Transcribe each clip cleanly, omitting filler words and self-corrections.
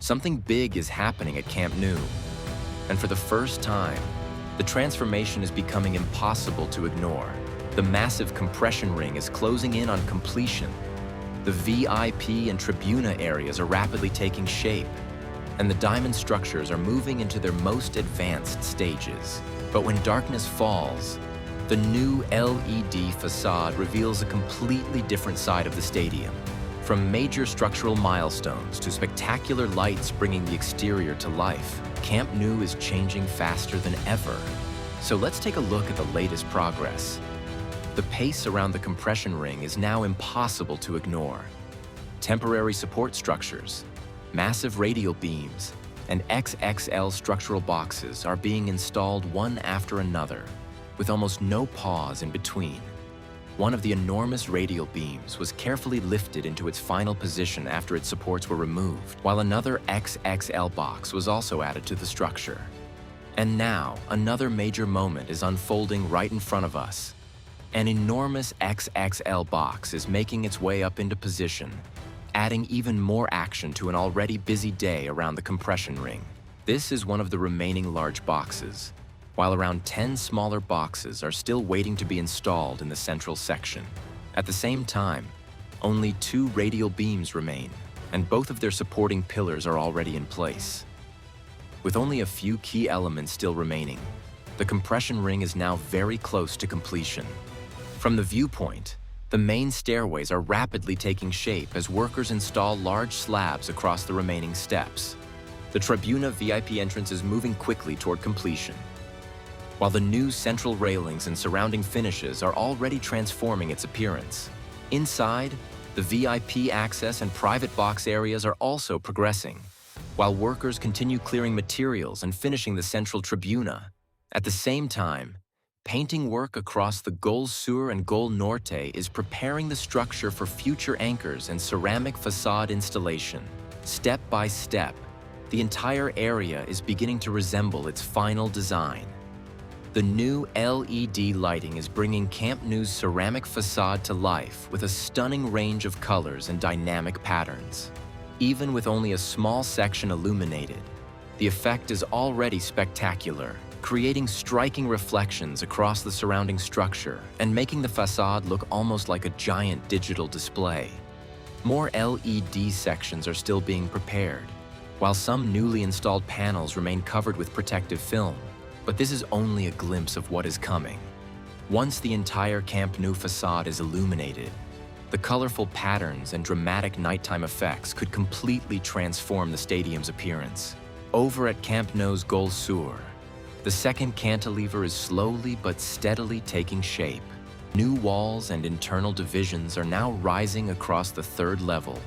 Something big is happening at Camp Nou. And for the first time, the transformation is becoming impossible to ignore. The massive compression ring is closing in on completion. The VIP and Tribuna areas are rapidly taking shape, and the diamond structures are moving into their most advanced stages. But when darkness falls, the new LED facade reveals a completely different side of the stadium. From major structural milestones to spectacular lights bringing the exterior to life, Camp Nou is changing faster than ever. So let's take a look at the latest progress. The pace around the compression ring is now impossible to ignore. Temporary support structures, massive radial beams, and XXL structural boxes are being installed one after another, with almost no pause in between. One of the enormous radial beams was carefully lifted into its final position after its supports were removed, while another XXL box was also added to the structure. And now, another major moment is unfolding right in front of us. An enormous XXL box is making its way up into position, adding even more action to an already busy day around the compression ring. This is one of the remaining large boxes, while around 10 smaller boxes are still waiting to be installed in the central section. At the same time, only 2 radial beams remain, and both of their supporting pillars are already in place. With only a few key elements still remaining, the compression ring is now very close to completion. From the viewpoint, the main stairways are rapidly taking shape as workers install large slabs across the remaining steps. The Tribuna VIP entrance is moving quickly toward completion, while the new central railings and surrounding finishes are already transforming its appearance. Inside, the VIP access and private box areas are also progressing, while workers continue clearing materials and finishing the central Tribuna. At the same time, painting work across the Gol Sur and Gol Norte is preparing the structure for future anchors and ceramic facade installation. Step by step, the entire area is beginning to resemble its final design. The new LED lighting is bringing Camp Nou's ceramic facade to life with a stunning range of colors and dynamic patterns. Even with only a small section illuminated, the effect is already spectacular, creating striking reflections across the surrounding structure and making the facade look almost like a giant digital display. More LED sections are still being prepared, while some newly installed panels remain covered with protective film. But this is only a glimpse of what is coming. Once the entire Camp Nou facade is illuminated, the colorful patterns and dramatic nighttime effects could completely transform the stadium's appearance. Over at Camp Nou's Gol Sur, the second cantilever is slowly but steadily taking shape. New walls and internal divisions are now rising across the 3rd level,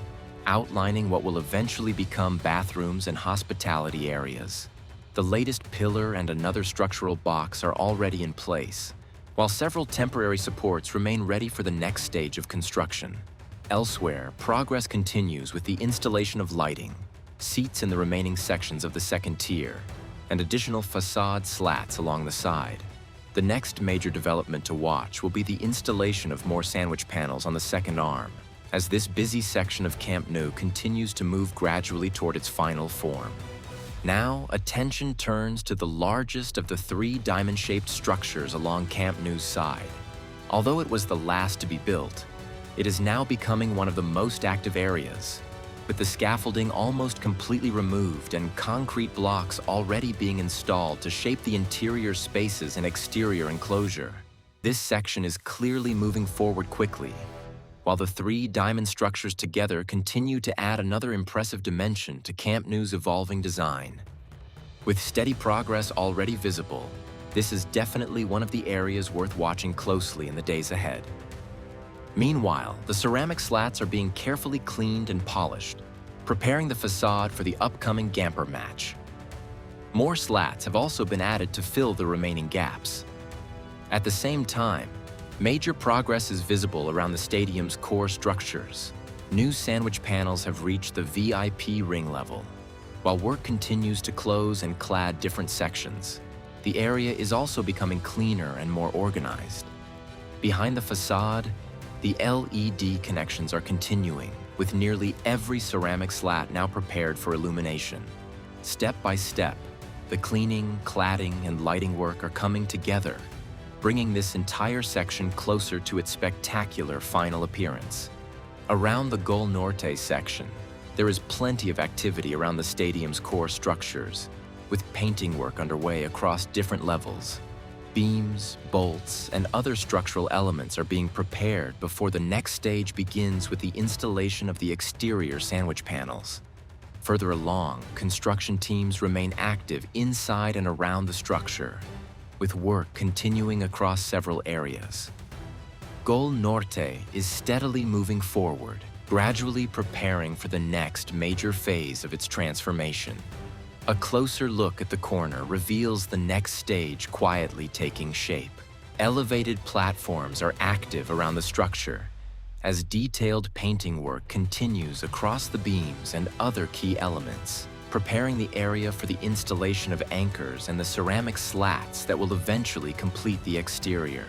outlining what will eventually become bathrooms and hospitality areas. The latest pillar and another structural box are already in place, while several temporary supports remain ready for the next stage of construction. Elsewhere, progress continues with the installation of lighting, seats in the remaining sections of the 2nd tier, and additional facade slats along the side. The next major development to watch will be the installation of more sandwich panels on the 2nd arm, as this busy section of Camp Nou continues to move gradually toward its final form. Now, attention turns to the largest of the 3 diamond-shaped structures along Camp Nou's side. Although it was the last to be built, it is now becoming one of the most active areas, with the scaffolding almost completely removed and concrete blocks already being installed to shape the interior spaces and exterior enclosure. This section is clearly moving forward quickly, while the 3 diamond structures together continue to add another impressive dimension to Camp Nou's evolving design. With steady progress already visible, this is definitely one of the areas worth watching closely in the days ahead. Meanwhile, the ceramic slats are being carefully cleaned and polished, preparing the facade for the upcoming Gamper match. More slats have also been added to fill the remaining gaps. At the same time, major progress is visible around the stadium's core structures. New sandwich panels have reached the VIP ring level. While work continues to close and clad different sections, the area is also becoming cleaner and more organized. Behind the facade, the LED connections are continuing, with nearly every ceramic slat now prepared for illumination. Step by step, the cleaning, cladding, and lighting work are coming together, bringing this entire section closer to its spectacular final appearance. Around the Gol Norte section, there is plenty of activity around the stadium's core structures, with painting work underway across different levels. Beams, bolts, and other structural elements are being prepared before the next stage begins with the installation of the exterior sandwich panels. Further along, construction teams remain active inside and around the structure, with work continuing across several areas. Gol Norte is steadily moving forward, gradually preparing for the next major phase of its transformation. A closer look at the corner reveals the next stage quietly taking shape. Elevated platforms are active around the structure, as detailed painting work continues across the beams and other key elements, preparing the area for the installation of anchors and the ceramic slats that will eventually complete the exterior.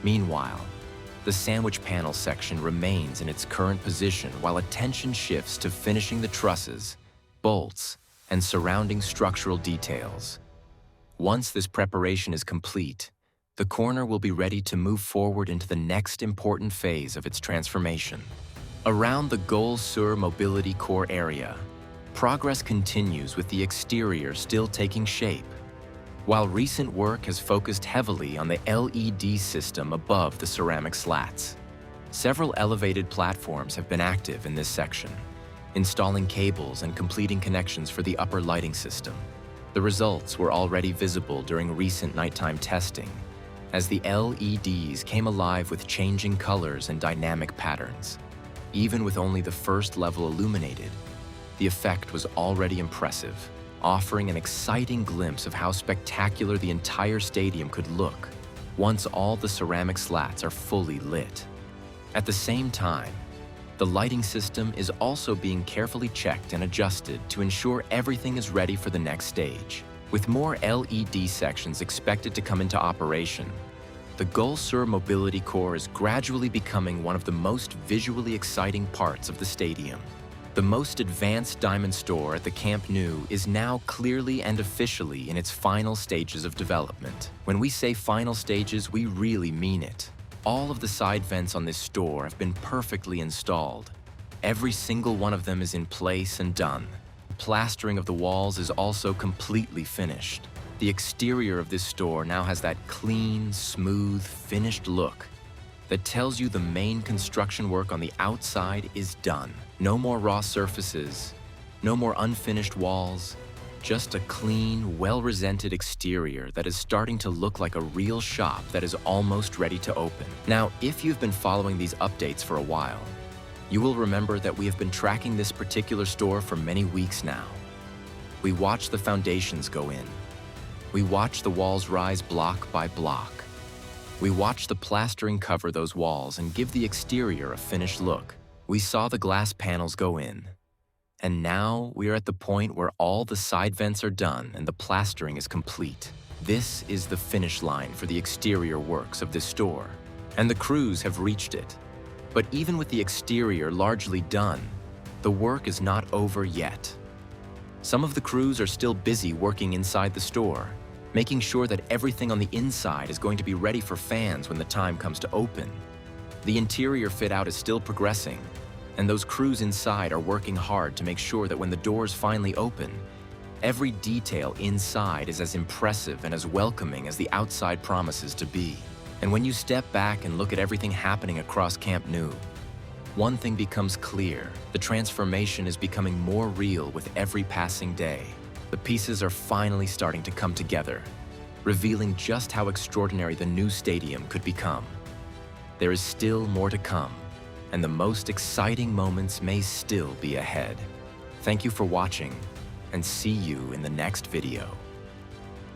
Meanwhile, the sandwich panel section remains in its current position while attention shifts to finishing the trusses, bolts, and surrounding structural details. Once this preparation is complete, the corner will be ready to move forward into the next important phase of its transformation. Around the Gol Sur mobility core area, progress continues with the exterior still taking shape, while recent work has focused heavily on the LED system above the ceramic slats. Several elevated platforms have been active in this section, installing cables and completing connections for the upper lighting system. The results were already visible during recent nighttime testing, as the LEDs came alive with changing colors and dynamic patterns. Even with only the first level illuminated, the effect was already impressive, offering an exciting glimpse of how spectacular the entire stadium could look once all the ceramic slats are fully lit. At the same time, the lighting system is also being carefully checked and adjusted to ensure everything is ready for the next stage. With more LED sections expected to come into operation, the Gol Sur mobility core is gradually becoming one of the most visually exciting parts of the stadium. The most advanced diamond store at the Camp Nou is now clearly and officially in its final stages of development. When we say final stages, we really mean it. All of the side vents on this store have been perfectly installed. Every single one of them is in place and done. Plastering of the walls is also completely finished. The exterior of this store now has that clean, smooth, finished look that tells you the main construction work on the outside is done. No more raw surfaces, no more unfinished walls, just a clean, well-resented exterior that is starting to look like a real shop that is almost ready to open. Now, if you've been following these updates for a while, you will remember that we have been tracking this particular store for many weeks now. We watch the foundations go in. We watch the walls rise block by block. We watch the plastering cover those walls and give the exterior a finished look. We saw the glass panels go in. And now we are at the point where all the side vents are done and the plastering is complete. This is the finish line for the exterior works of this store, and the crews have reached it. But even with the exterior largely done, the work is not over yet. Some of the crews are still busy working inside the store, making sure that everything on the inside is going to be ready for fans when the time comes to open. The interior fit-out is still progressing, and those crews inside are working hard to make sure that when the doors finally open, every detail inside is as impressive and as welcoming as the outside promises to be. And when you step back and look at everything happening across Camp Nou, one thing becomes clear: the transformation is becoming more real with every passing day. The pieces are finally starting to come together, revealing just how extraordinary the new stadium could become. There is still more to come, and the most exciting moments may still be ahead. Thank you for watching, and see you in the next video.